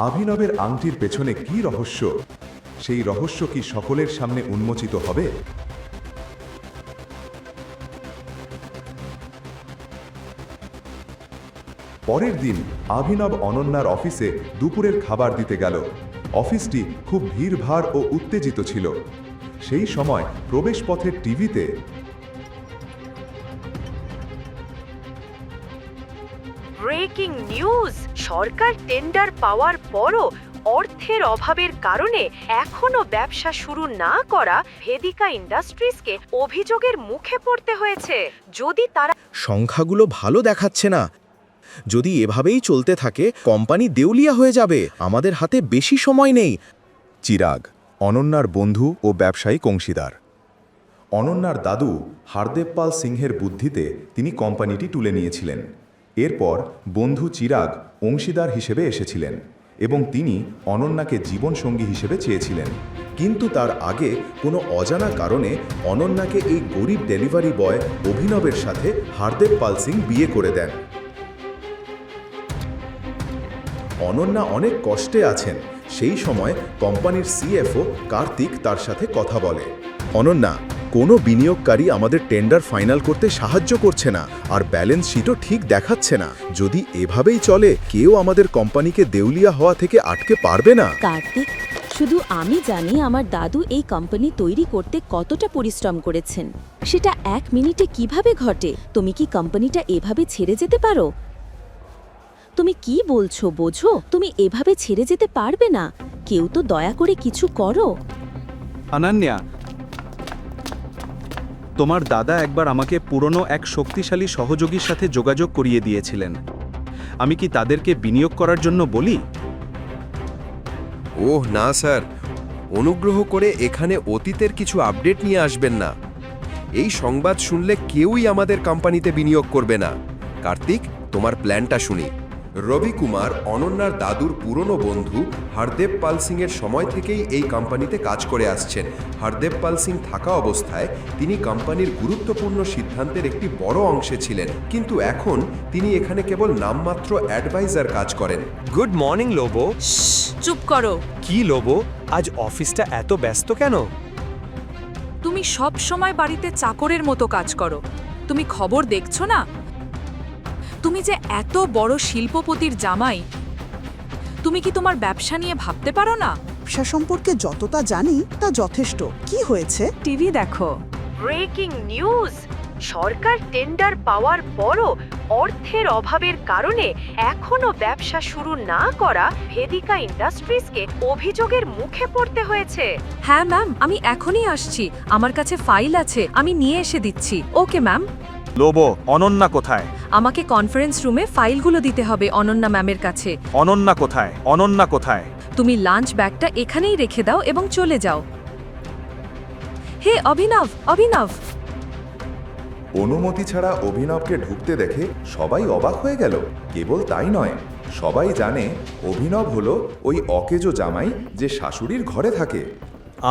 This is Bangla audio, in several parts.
অভিনবের আংটির পেছনে কি রহস্য? সেই রহস্য কি সকলের সামনে উন্মোচিত হবে? পরের দিন অভিনব অনন্যার অফিসে দুপুরের খাবার দিতে গেল। অফিসটি খুব ভিড়ভাড় ও উত্তেজিত ছিল। সেই সময় প্রবেশপথের টিভিতে ব্রেকিং নিউজ! সরকার টেন্ডার পাওয়ার পরও অর্থের অভাবের কারণে এখনো ব্যবসা শুরু না করা ভেদিকা ইন্ডাস্ট্রিজকে অভিযোগের মুখে পড়তে হয়েছে। যদি তারা সংখ্যাগুলো ভালো দেখাচ্ছে না। যদি এভাবেই চলতে থাকে কোম্পানি দেউলিয়া হয়ে যাবে। আমাদের হাতে বেশি সময় নেই। চিরাগ, অনন্যার বন্ধু ও ব্যবসায়িক অংশীদার। অনন্যার দাদু হারদেব পাল সিংহের বুদ্ধিতে তিনি কোম্পানিটি তুলে নিয়েছিলেন। এরপর বন্ধু চিরাগ অংশীদার হিসেবে এসেছিলেন এবং তিনি অনন্যাকে জীবনসঙ্গী হিসেবে চেয়েছিলেন। কিন্তু তার আগে কোনো অজানা কারণে অনন্যাকে এই গরিব ডেলিভারি বয় অভিনবের সাথে হারদেব পাল সিং বিয়ে করে দেন। অনন্যা অনেক কষ্টে আছেন। সেই সময় কোম্পানির সিএফও কার্তিক তার সাথে কথা বলে। অনন্যা, কোনো বিনিয়োগকারী আমাদের টেন্ডার ফাইনাল করতে সাহায্য করছে না, আর ব্যালেন্স শিটও ঠিক দেখাচ্ছে না। যদি এভাবেই চলে কেউ আমাদের কোম্পানিকে দেউলিয়া হওয়া থেকে আটকে পারবে না। কার্তিক, শুধু আমি জানি আমার দাদু এই কোম্পানি তৈরি করতে কতটা পরিশ্রম করেছেন। সেটা 1 মিনিটে কিভাবে ঘটে? তুমি কি কোম্পানিটা এভাবে ছেড়ে যেতে পারো? তুমি কি বলছো বোঝো? তুমি এভাবে ছেড়ে যেতে পারবে না। কেউ তো দয়া করে কিছু করো। অনন্যা, তোমার দাদা একবার আমাকে পুরনো এক শক্তিশালী সহযোগীর সাথে যোগাযোগ করিয়ে দিয়েছিলেন। আমি কি তাদেরকে বিনিয়োগ করার জন্য বলি? ওহ না স্যার, অনুগ্রহ করে এখানে অতীতের কিছু আপডেট নিয়ে আসবেন না। এই সংবাদ শুনলে কেউই আমাদের কোম্পানিতে বিনিয়োগ করবে না। কার্তিক, তোমার প্ল্যানটা শুনি। রবি কুমার অনন্যার দাদুর পুরনো বন্ধু হারদেব পাল সিংয়ের সময় থেকেই এই কোম্পানিতে কাজ করে আসছেন। হারদেব পাল সিং থাকা অবস্থায় তিনি কোম্পানির গুরুত্বপূর্ণ সিদ্ধান্তের একটি বড় অংশে ছিলেন, কিন্তু এখন তিনি এখানে কেবল নামমাত্র অ্যাডভাইজার কাজ করেন। Good morning লোবো। চুপ করো। কি লোবো, আজ অফিসটা এত ব্যস্ত কেন? তুমি সব সময় বাড়িতে চাকরের মতো কাজ করো। তুমি খবর দেখছো না? তুমি যে এত বড় শিল্পপতির জামাই, তুমি কি তোমার ব্যবসা নিয়ে ভাবতে পারো না? ব্যবসা সম্পর্কে যতটা জানি তা যথেষ্ট। কি হয়েছে? টিভি দেখো। Breaking news! সরকার টেন্ডার পাওয়ার পরও অর্থের অভাবের কারণে এখনো ব্যবসা শুরু না করা ভেদিকা ইন্ডাস্ট্রিজকে অভিযোগের মুখে পড়তে হয়েছে। হ্যাঁ ম্যাম, আমি এখনই আসছি। আমার কাছে ফাইল আছে, আমি নিয়ে এসে দিচ্ছি। Okay ma'am. লোবো, অনন্যা কোথায়? আমাকে কনফারেন্স রুমে ফাইলগুলো দিতে হবে অনন্যা ম্যামের কাছে। অনন্যা কোথায়? অনন্যা কোথায়? তুমি লাঞ্চ ব্যাগটা এখানেই রেখে দাও এবং চলে যাও। হে অভিনব, অভিনব! অনুমতি ছাড়া অভিনবকে ঢুকতে দেখে সবাই অবাক হয়ে গেল। কেবল তাই নয়, সবাই জানে অভিনব হলো ওই অকেজো জামাই যে শাশুড়ির ঘরে থাকে।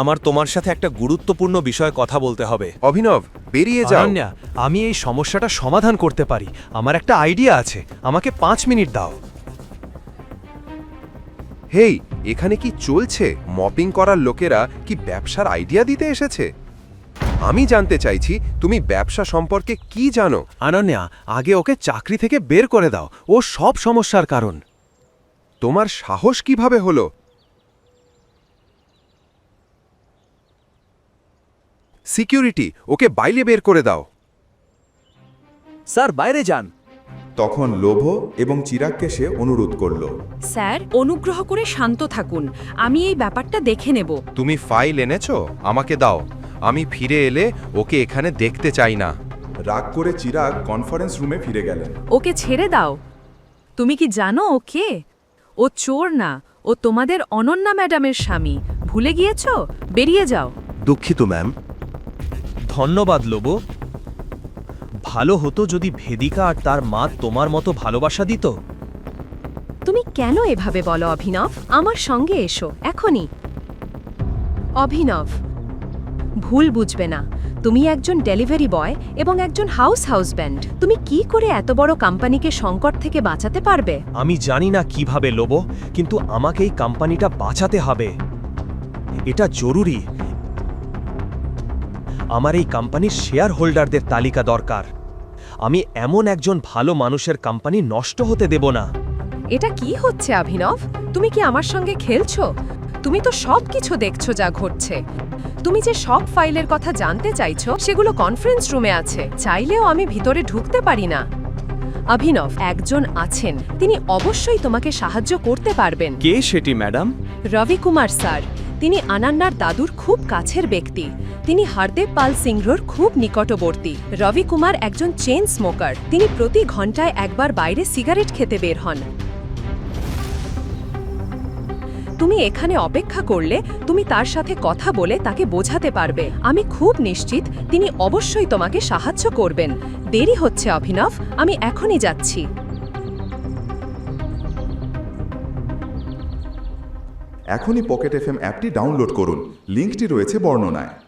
আমার তোমার সাথে একটা গুরুত্বপূর্ণ বিষয়ে কথা বলতে হবে। অভিনব, বেরিয়ে যাও। অনন্যা, আমি এই সমস্যাটা সমাধান করতে পারি। আমার একটা আইডিয়া আছে, আমাকে 5 মিনিট দাও। হেই, এখানে কি চলছে? মপিং করার লোকেরা কি ব্যবসার আইডিয়া দিতে এসেছে? আমি জানতে চাইছি তুমি ব্যবসা সম্পর্কে কি জানো। অনন্যা, আগে ওকে চাকরি থেকে বের করে দাও। ও সব সমস্যার কারণ। তোমার সাহস কিভাবে হলো? সিকিউরিটি, ওকে বাইরে বের করে দাও। স্যার, বাইরে যান। তখন লোভ এবং চিরাগকে সে অনুরোধ করল। স্যার, অনুগ্রহ করে শান্ত থাকুন। আমি এই ব্যাপারটা দেখে নেব। তুমি ফাইল এনেছো? আমাকে দাও। আমি ফিরে এলে ওকে এখানে দেখতে চাই না। রাগ করে চিরাগ কনফারেন্স রুমে ফিরে গেলেন। ওকে ছেড়ে দাও। তুমি কি জানো ও কে? ও চোর না, ও তোমাদের অনন্যা ম্যাডামের স্বামী। ভুলে গিয়েছো? বেরিয়ে যাও। দুঃখিত ম্যাম। ধন্যবাদ লোবো। ভালো হতো যদি ভেদিকা আর তার মা তোমার মতো ভালোবাসা দিত। তুমি কেন এভাবে বলো অভিনব? আমার সঙ্গে এসো এখনই। অভিনব, ভুল বুঝবে না। তুমি একজন ডেলিভারি বয় এবং একজন হাউসব্যান্ড। তুমি কি করে এত বড় কোম্পানিকে সংকট থেকে বাঁচাতে পারবে? আমি জানি না কিভাবে লোবো, কিন্তু আমাকে এই কোম্পানিটা বাঁচাতে হবে। এটা জরুরি। আমার এই কোম্পানির শেয়ার হোল্ডারদের তালিকা দরকার। আমি এমন একজন ভালো মানুষের কোম্পানি নষ্ট হতে দেব না। এটা কি হচ্ছে অভিনব? তুমি কি আমার সঙ্গে খেলছো? তুমি তো সবকিছু দেখছো যা ঘটছে। তুমি যে সব ফাইলের কথা জানতে চাইছো সেগুলো কনফারেন্স রুমে আছে, চাইলেও আমি ভিতরে ঢুকতে পারি না। অভিনব, একজন আছেন, তিনি অবশ্যই তোমাকে সাহায্য করতে পারবেন। কে সেটি ম্যাডাম? রবি কুমার স্যার। তিনি অনন্যার দাদুর খুব কাছের ব্যক্তি। তিনি হরদেব পাল সিংহর খুব নিকটবর্তী। রবি কুমার একজন চেইন স্মোকার। তিনি প্রতি ঘন্টায় একবার বাইরে সিগারেট খেতে বের হন। তুমি এখানে অপেক্ষা করলে তুমি তার সাথে কথা বলে তাকে বোঝাতে পারবে। আমি খুব নিশ্চিত তিনি অবশ্যই তোমাকে সাহায্য করবেন। দেরি হচ্ছে অভিনব, আমি এখনই যাচ্ছি। এখনই পকেট এফএম অ্যাপটি ডাউনলোড করুন, লিঙ্কটি রয়েছে বর্ণনায়।